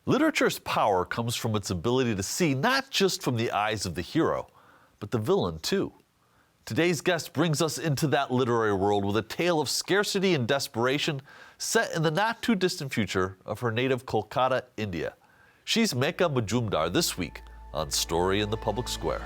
Literature's power comes from its ability to see not just from the eyes of the hero, but the villain too. Today's guest brings us into that literary world with a tale of scarcity and desperation set in the not-too-distant future of her native Kolkata, India. She's Megha Majumdar this week on Story in the Public Square.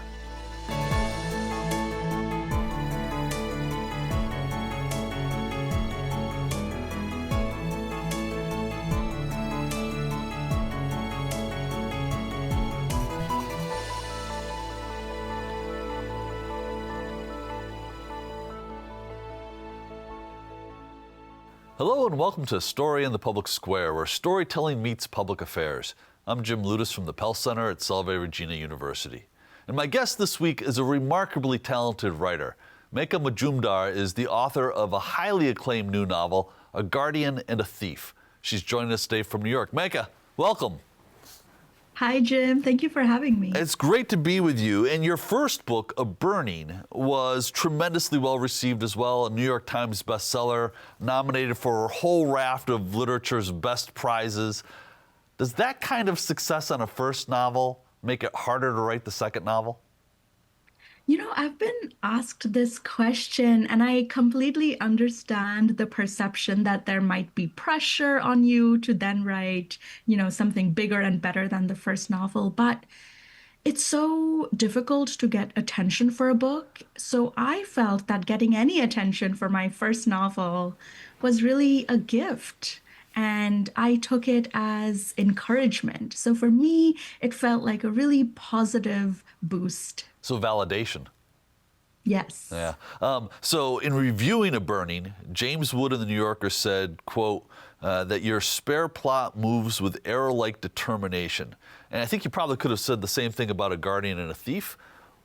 Hello and welcome to Story in the Public Square, where storytelling meets public affairs. I'm Jim Ludis from the Pell Center at Salve Regina University. And my guest this week is a remarkably talented writer. Megha Majumdar is the author of a highly acclaimed new novel, A Guardian and a Thief. She's joining us today from New York. Megha, welcome. Hi, Jim. Thank you for having me. It's great to be with you. And your first book, A Burning, was tremendously well received as well. A New York Times bestseller, nominated for a whole raft of literature's best prizes. Does that kind of success on a first novel make it harder to write the second novel? You know, I've been asked this question, and I completely understand the perception that there might be pressure on you to then write, something bigger and better than the first novel. But it's so difficult to get attention for a book. So I felt that getting any attention for my first novel was really a gift. And I took it as encouragement. So for me, it felt like a really positive boost. So validation. Yes. Yeah. So in reviewing A Burning, James Wood in the New Yorker said, quote, that your spare plot moves with arrow-like determination. And I think you probably could have said the same thing about A Guardian and a Thief.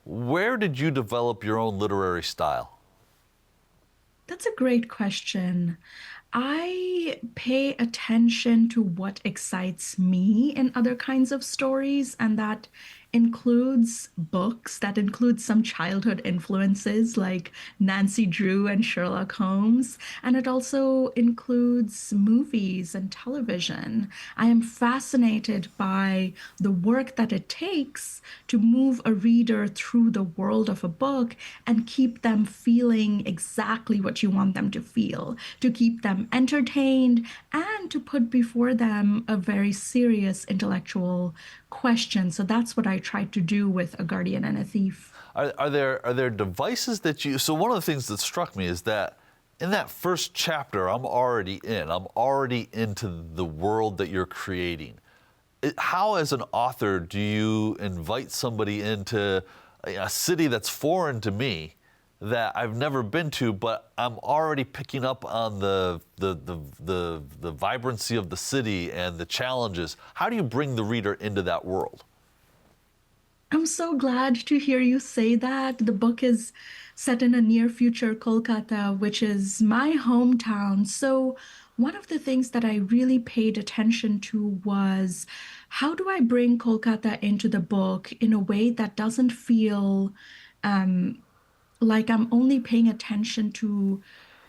Where did you develop your own literary style? That's a great question. I pay attention to what excites me in other kinds of stories, and that includes books, that includes some childhood influences like Nancy Drew and Sherlock Holmes, and it also includes movies and television. I am fascinated by the work that it takes to move a reader through the world of a book and keep them feeling exactly what you want them to feel, to keep them entertained, and to put before them a very serious intellectual question. So that's what I tried to do with A Guardian and a Thief. Are there devices that you... So one of the things that struck me is that in that first chapter, I'm already into the world that you're creating. How, as an author, do you invite somebody into a city that's foreign to me, that I've never been to, but I'm already picking up on the vibrancy of the city and the challenges? How do you bring the reader into that world? I'm so glad to hear you say that. The book is set in a near future Kolkata, which is my hometown. So one of the things that I really paid attention to was, how do I bring Kolkata into the book in a way that doesn't feel like I'm only paying attention to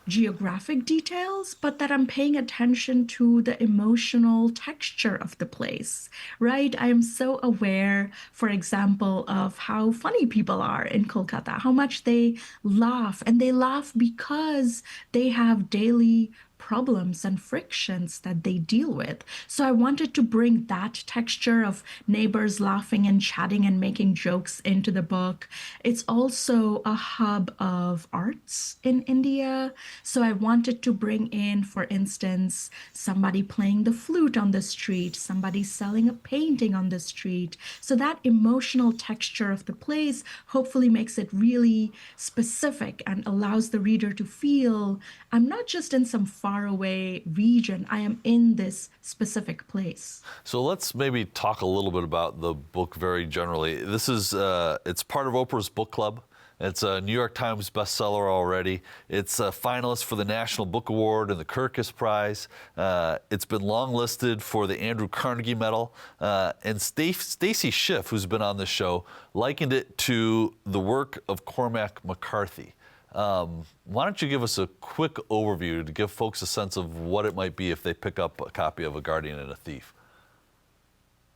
geographic details, but that I'm paying attention to the emotional texture of the place, right? I am so aware, for example, of how funny people are in Kolkata, how much they laugh, and they laugh because they have daily problems and frictions that they deal with. So I wanted to bring that texture of neighbors laughing and chatting and making jokes into the book. It's also a hub of arts in India. So I wanted to bring in, for instance, somebody playing the flute on the street, somebody selling a painting on the street. So that emotional texture of the place hopefully makes it really specific and allows the reader to feel I'm not just in some faraway region, I am in this specific place. So let's maybe talk a little bit about the book very generally. This is, it's part of Oprah's book club. It's a New York Times bestseller already. It's a finalist for the National Book Award and the Kirkus Prize. It's been longlisted for the Andrew Carnegie Medal. And Stacy Schiff, who's been on this show, likened it to the work of Cormac McCarthy. Why don't you give us a quick overview to give folks a sense of what it might be if they pick up a copy of A Guardian and a Thief?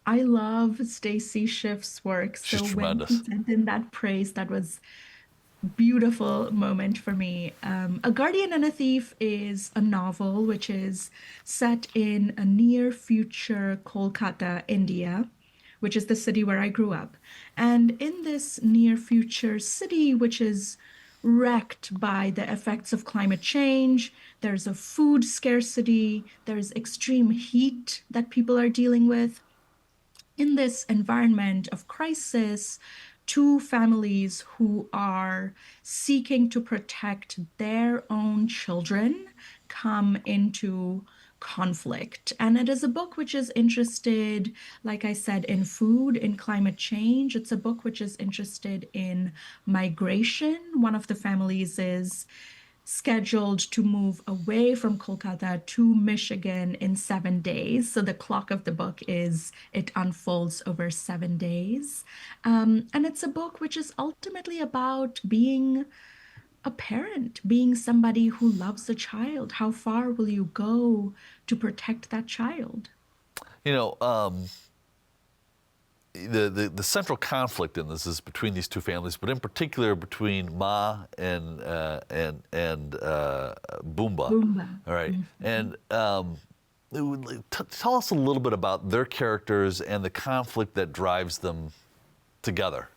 I love Stacy Schiff's work. She's So when she tremendous. sent in that praise, that was beautiful moment for me. A Guardian and a Thief is a novel which is set in a near future Kolkata, India, which is the city where I grew up. And in this near future city, which is wrecked by the effects of climate change, there's a food scarcity, there's extreme heat that people are dealing with. In this environment of crisis, two families who are seeking to protect their own children come into conflict. And it is a book which is interested, like I said, in food, in climate change. It's a book which is interested in migration. One of the families is scheduled to move away from Kolkata to Michigan in 7 days. So the clock of the book is it unfolds over 7 days. And it's a book which is ultimately about being a parent, being somebody who loves a child. How far will you go to protect that child? You know, the central conflict in this is between these two families, but in particular between Ma and Boomba. Boomba. All right, Mhm. and tell us a little bit about their characters and the conflict that drives them together.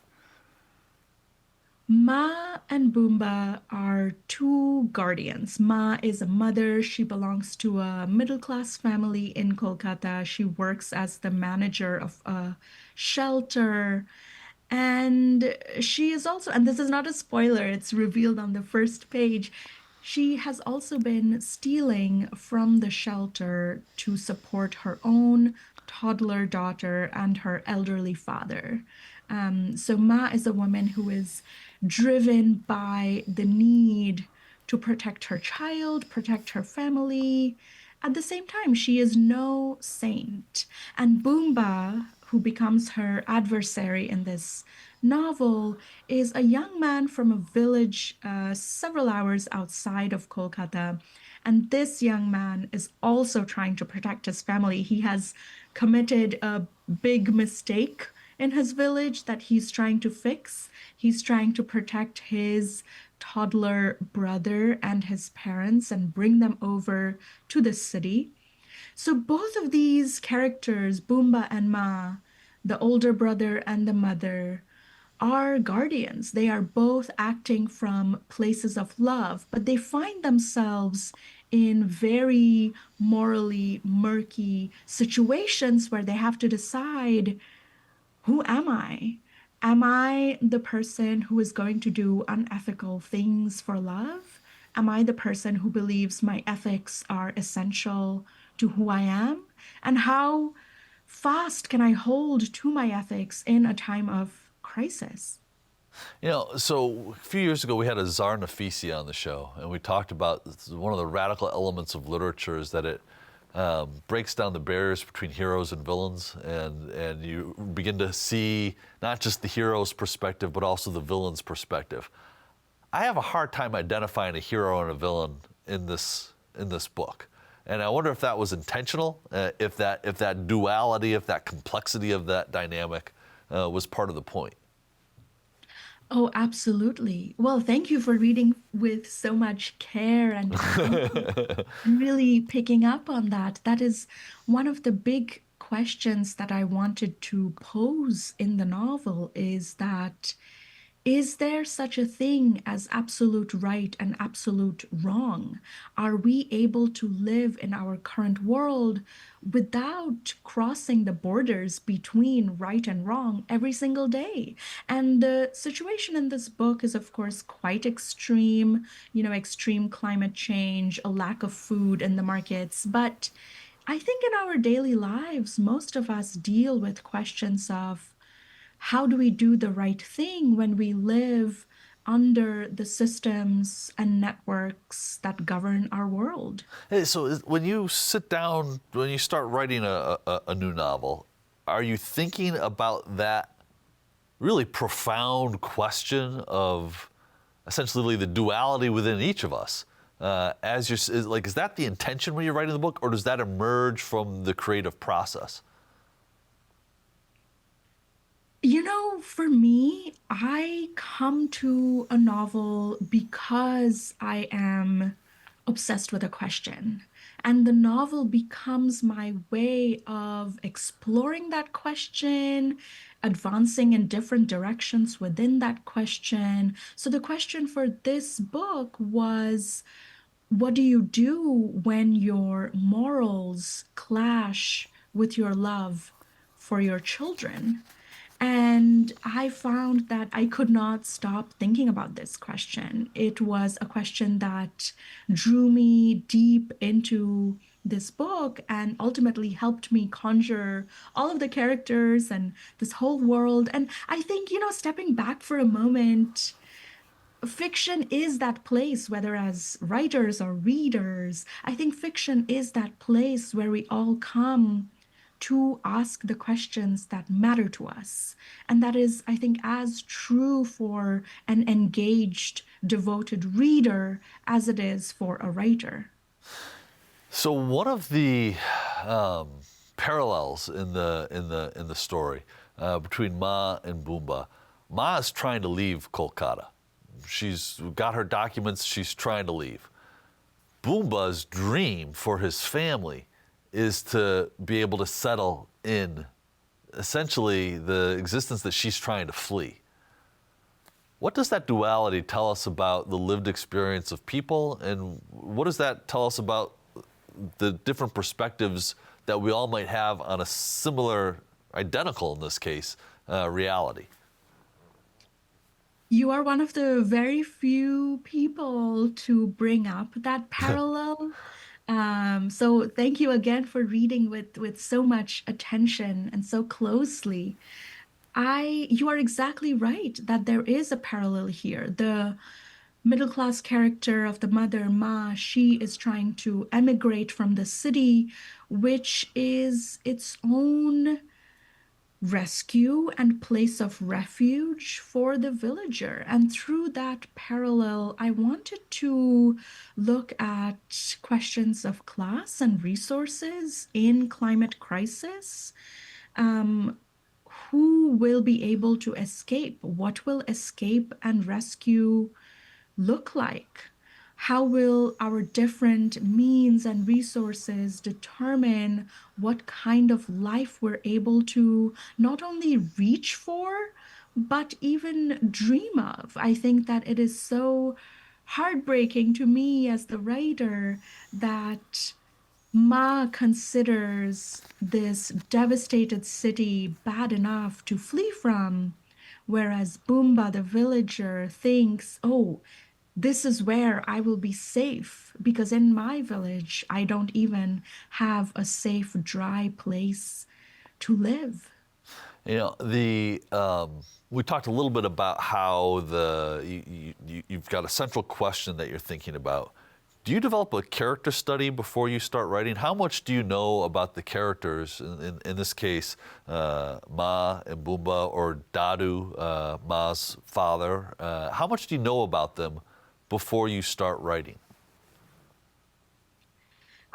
Ma and Boomba are two guardians. Ma is a mother. She belongs to a middle-class family in Kolkata. She works as the manager of a shelter. And she is also, and this is not a spoiler, it's revealed on the first page. She has also been stealing from the shelter to support her own toddler daughter and her elderly father. So Ma is a woman who is driven by the need to protect her child, protect her family. At the same time, she is no saint. And Boomba, who becomes her adversary in this novel, is a young man from a village several hours outside of Kolkata. And this young man is also trying to protect his family. He has committed a big mistake in his village that he's trying to fix. He's trying to protect his toddler brother and his parents and bring them over to the city. So both of these characters, Boomba and Ma, the older brother and the mother, are guardians. They are both acting from places of love, but they find themselves in very morally murky situations where they have to decide, who am I? Am I the person who is going to do unethical things for love? Am I the person who believes my ethics are essential to who I am? And how fast can I hold to my ethics in a time of crisis? You know, so a few years ago we had a Tsar Nafisi on the show, and we talked about one of the radical elements of literature is that it breaks down the barriers between heroes and villains, and you begin to see not just the hero's perspective, but also the villain's perspective. I have a hard time identifying a hero and a villain in this book, and I wonder if that was intentional, if that duality, if that complexity of that dynamic was part of the point. Oh, absolutely. Well, thank you for reading with so much care and attention and really picking up on that. That is one of the big questions that I wanted to pose in the novel is that is there such a thing as absolute right and absolute wrong? Are we able to live in our current world without crossing the borders between right and wrong every single day? And the situation in this book is, of course, quite extreme, extreme climate change, a lack of food in the markets. But I think in our daily lives, most of us deal with questions of how do we do the right thing when we live under the systems and networks that govern our world? Hey, so when you sit down, when you start writing a new novel, are you thinking about that really profound question of essentially the duality within each of us? Is that the intention when you're writing the book, or does that emerge from the creative process? For me, I come to a novel because I am obsessed with a question. And the novel becomes my way of exploring that question, advancing in different directions within that question. So the question for this book was, what do you do when your morals clash with your love for your children? And I found that I could not stop thinking about this question. It was a question that drew me deep into this book and ultimately helped me conjure all of the characters and this whole world. And I think, stepping back for a moment, fiction is that place, whether as writers or readers, I think fiction is that place where we all come to ask the questions that matter to us. And that is, I think, as true for an engaged, devoted reader as it is for a writer. So one of the um, parallels in the story between Ma and Boomba, Ma is trying to leave Kolkata. She's got her documents. She's trying to leave. Boomba's dream for his family is to be able to settle in essentially the existence that she's trying to flee. What does that duality tell us about the lived experience of people, and what does that tell us about the different perspectives that we all might have on a similar, identical in this case, reality? You are one of the very few people to bring up that parallel. So thank you again for reading with so much attention and so closely. You are exactly right that there is a parallel here. The middle class character of the mother, Ma, she is trying to emigrate from the city, which is its own rescue and place of refuge for the villager. And through that parallel, I wanted to look at questions of class and resources in climate crisis. Um, who will be able to escape? What will escape and rescue look like? How will our different means and resources determine what kind of life we're able to not only reach for, but even dream of? I think that it is so heartbreaking to me as the writer that Ma considers this devastated city bad enough to flee from, whereas Boomba, the villager, thinks, oh, this is where I will be safe because in my village, I don't even have a safe, dry place to live. You know, the we talked a little bit about how you've got a central question that you're thinking about. Do you develop a character study before you start writing? How much do you know about the characters? In this case, Ma and Boomba, or Dadu, Ma's father. How much do you know about them before you start writing?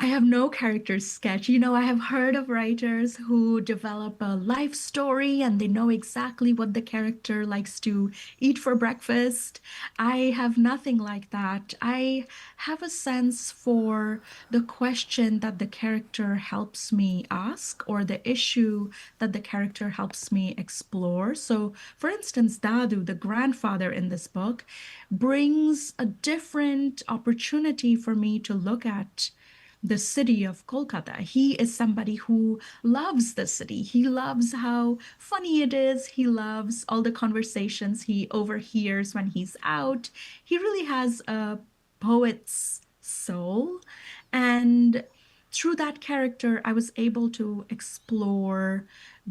I have no character sketch. I have heard of writers who develop a life story and they know exactly what the character likes to eat for breakfast. I have nothing like that. I have a sense for the question that the character helps me ask or the issue that the character helps me explore. So, for instance, Dadu, the grandfather in this book, brings a different opportunity for me to look at the city of Kolkata. He is somebody who loves the city. He loves how funny it is. He loves all the conversations he overhears when he's out. He really has a poet's soul. And through that character, I was able to explore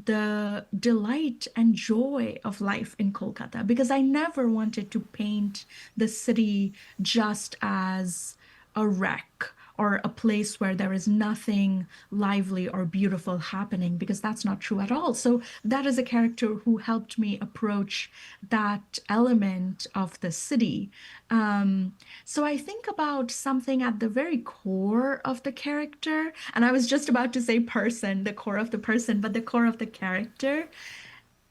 the delight and joy of life in Kolkata because I never wanted to paint the city just as a wreck or a place where there is nothing lively or beautiful happening, because that's not true at all. So, that is a character who helped me approach that element of the city. So, I think about something at the very core of the character, and I was just about to say person, the core of the person, but the core of the character.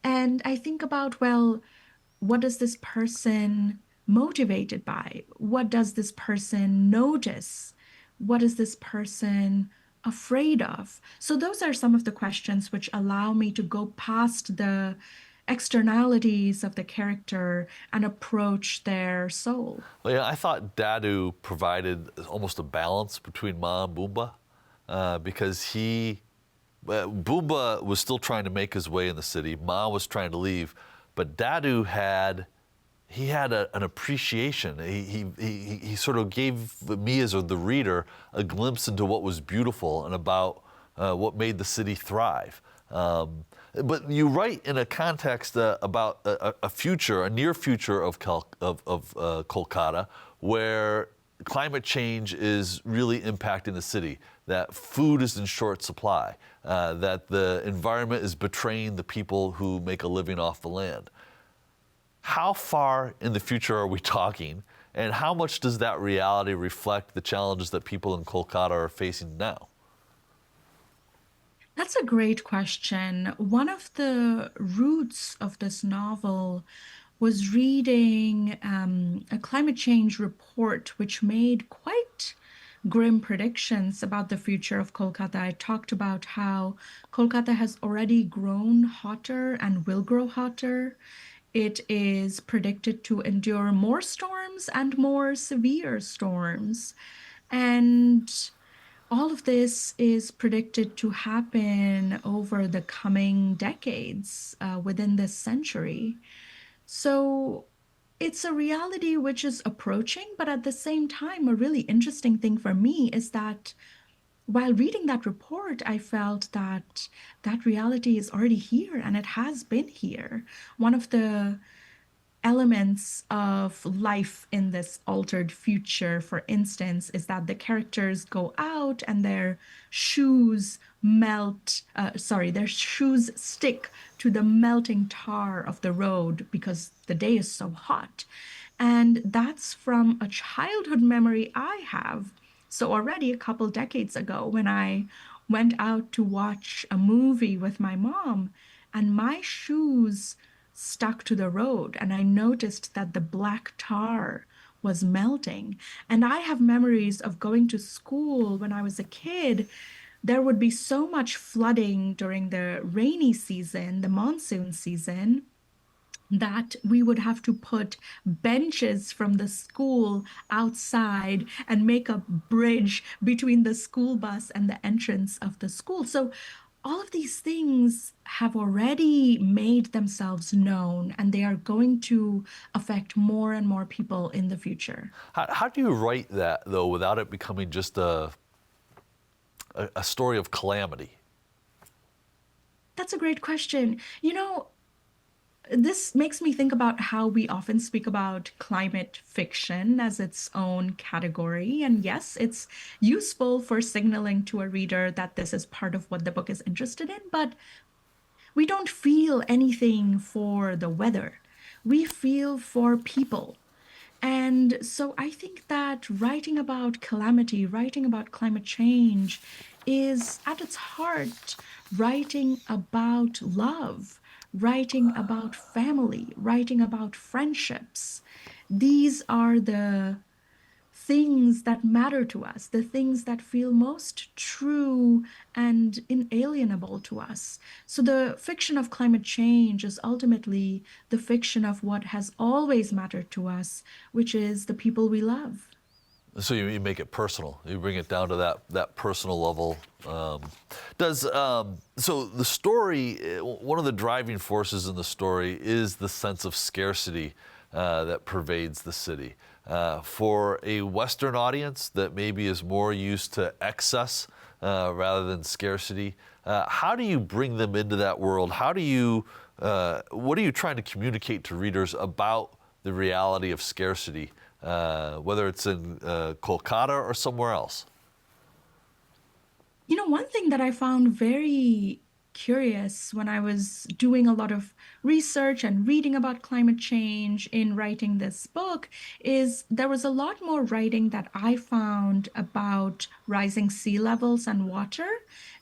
And I think about, well, what is this person motivated by? What does this person notice? What is this person afraid of? So, those are some of the questions which allow me to go past the externalities of the character and approach their soul. Well, yeah, I thought Dadu provided almost a balance between Ma and Boomba because Boomba was still trying to make his way in the city. Ma was trying to leave, but Dadu had an appreciation. He sort of gave me as the reader a glimpse into what was beautiful and about what made the city thrive. But you write in a context about a future, a near future of Kolkata, where climate change is really impacting the city, that food is in short supply, that the environment is betraying the people who make a living off the land. How far in the future are we talking, and how much does that reality reflect the challenges that people in Kolkata are facing now? That's a great question. One of the roots of this novel was reading a climate change report which made quite grim predictions about the future of Kolkata. It talked about how Kolkata has already grown hotter and will grow hotter. It is predicted to endure more storms and more severe storms. And all of this is predicted to happen over the coming decades, within this century. So it's a reality which is approaching, but at the same time, a really interesting thing for me is that while reading that report, I felt that that reality is already here and it has been here. One of the elements of life in this altered future, for instance, is that the characters go out and their shoes their shoes stick to the melting tar of the road because the day is so hot. And that's from a childhood memory I have. So, already a couple decades ago, when I went out to watch a movie with my mom, and my shoes stuck to the road, and I noticed that the black tar was melting. And I have memories of going to school when I was a kid. There would be so much flooding during the rainy season, the monsoon season, that we would have to put benches from the school outside and make a bridge between the school bus and the entrance of the school. So all of these things have already made themselves known, and they are going to affect more and more people in the future. How do you write that, though, without it becoming just a story of calamity? That's a great question. This makes me think about how we often speak about climate fiction as its own category. And yes, it's useful for signaling to a reader that this is part of what the book is interested in, but we don't feel anything for the weather. We feel for people. And so I think that writing about calamity, writing about climate change is at its heart writing about love, writing about family, writing about friendships. These are the things that matter to us, the things that feel most true and inalienable to us. So the fiction of climate change is ultimately the fiction of what has always mattered to us, which is the people we love. So you make it personal. You bring it down to that personal level. So the story, one of the driving forces in the story is the sense of scarcity that pervades the city. For a Western audience that maybe is more used to excess rather than scarcity, how do you bring them into that world? What are you trying to communicate to readers about the reality of scarcity, whether it's in Kolkata or somewhere else? One thing that I found very curious when I was doing a lot of research and reading about climate change in writing this book is there was a lot more writing that I found about rising sea levels and water.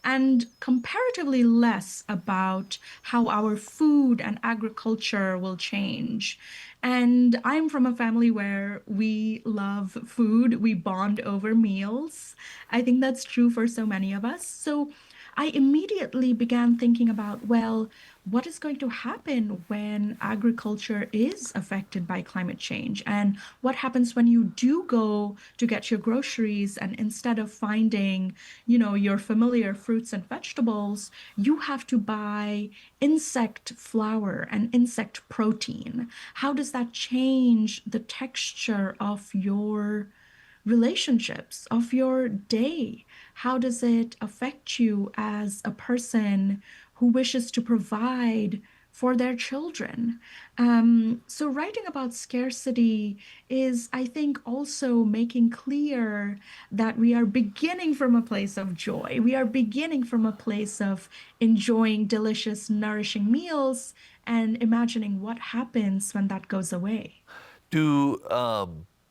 and comparatively less about how our food and agriculture will change. And I'm from a family where we love food, we bond over meals. I think that's true for so many of us. So I immediately began thinking about, well, what is going to happen when agriculture is affected by climate change? And what happens when you do go to get your groceries and instead of finding, your familiar fruits and vegetables, you have to buy insect flour and insect protein? How does that change the texture of your relationships, of your day? How does it affect you as a person who wishes to provide for their children? So, writing about scarcity is, I think, also making clear that we are beginning from a place of joy. We are beginning from a place of enjoying delicious, nourishing meals and imagining what happens when that goes away. Do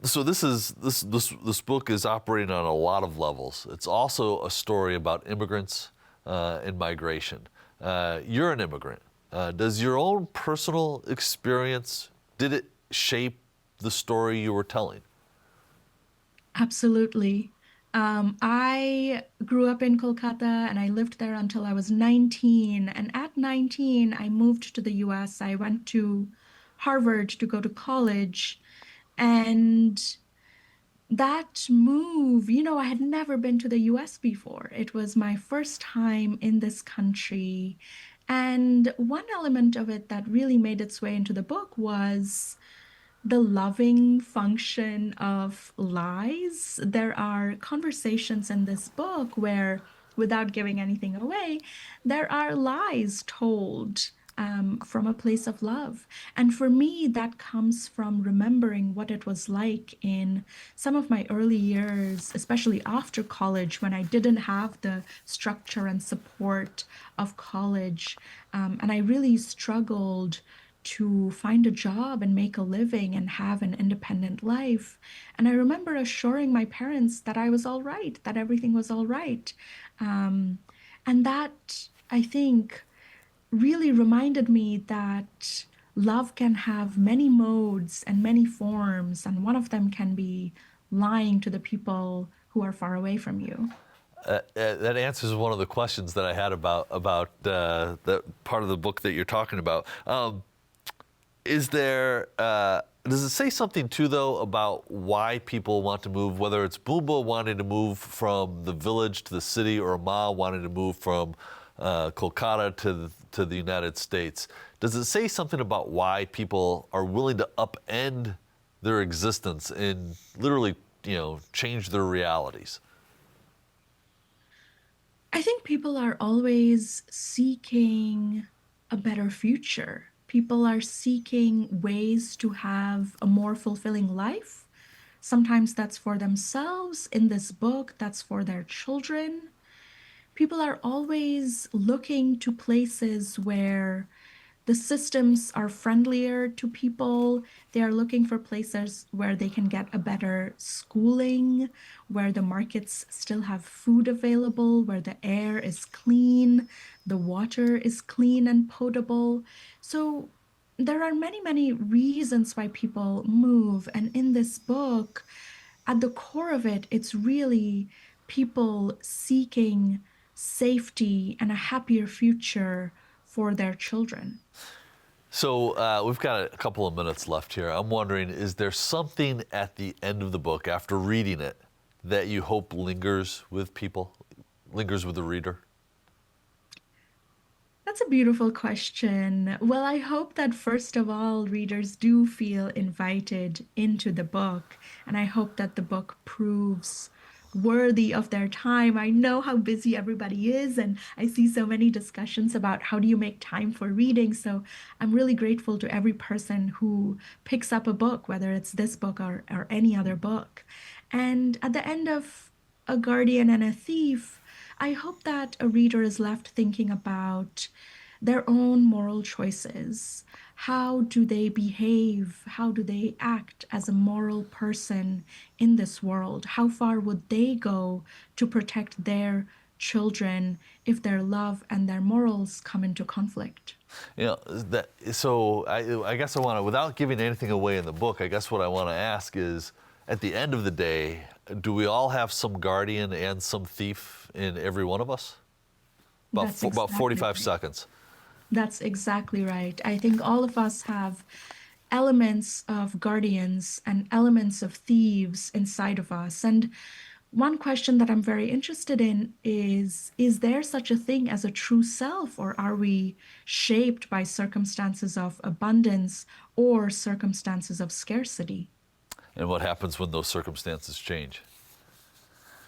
so this book is operating on a lot of levels. It's also a story about immigrants and migration. You're an immigrant. Does your own personal experience did it shape the story you were telling? Absolutely. I grew up in Kolkata and I lived there until I was 19. And at 19, I moved to the US. I went to Harvard to go to college. And that move, I had never been to the US before. It was my first time in this country. And one element of it that really made its way into the book was the loving function of lies. There are conversations in this book where, without giving anything away, there are lies told from a place of love. And for me, that comes from remembering what it was like in some of my early years, especially after college, when I didn't have the structure and support of college. And I really struggled to find a job and make a living and have an independent life. And I remember assuring my parents that I was all right, that everything was all right. Um, and that, I think, really reminded me that love can have many modes and many forms, and one of them can be lying to the people who are far away from you. That answers one of the questions that I had about that part of the book that you're talking about. Is there does it say something too though about why people want to move, whether it's Boomba wanting to move from the village to the city or Ma wanting to move from Kolkata to the United States? Does it say something about why people are willing to upend their existence and literally, change their realities? I think people are always seeking a better future. People are seeking ways to have a more fulfilling life. Sometimes that's for themselves. In this book, that's for their children. People are always looking to places where the systems are friendlier to people. They are looking for places where they can get a better schooling, where the markets still have food available, where the air is clean, the water is clean and potable. So there are many, many reasons why people move. And in this book, at the core of it, it's really people seeking safety and a happier future for their children. So we've got a couple of minutes left here. I'm wondering, is there something at the end of the book, after reading it, that you hope lingers with people, lingers with the reader? That's a beautiful question. Well, I hope that first of all, readers do feel invited into the book, and I hope that the book proves worthy of their time. I know how busy everybody is, and I see so many discussions about how do you make time for reading. So I'm really grateful to every person who picks up a book, whether it's this book or any other book. And at the end of A Guardian and a Thief, I hope that a reader is left thinking about their own moral choices. How do they behave? How do they act as a moral person in this world? How far would they go to protect their children if their love and their morals come into conflict? I guess I want to, without giving anything away in the book, I guess what I want to ask is, at the end of the day, do we all have some guardian and some thief in every one of us? That's About exactly 45 right. seconds. That's exactly right. I think all of us have elements of guardians and elements of thieves inside of us. And one question that I'm very interested in is there such a thing as a true self, or are we shaped by circumstances of abundance or circumstances of scarcity? And what happens when those circumstances change?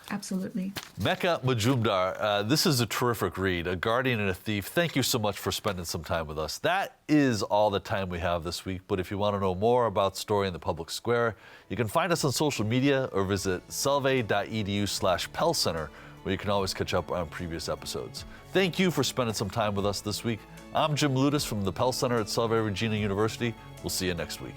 Absolutely. Megha Majumdar, this is a terrific read, A Guardian and a Thief. Thank you so much for spending some time with us. That is all the time we have this week, but if you want to know more about Story in the Public Square, you can find us on social media or visit solvay.edu/Pell Center, where you can always catch up on previous episodes. Thank you for spending some time with us this week. I'm Jim Ludis from the Pell Center at Solvay Regina University. We'll see you next week.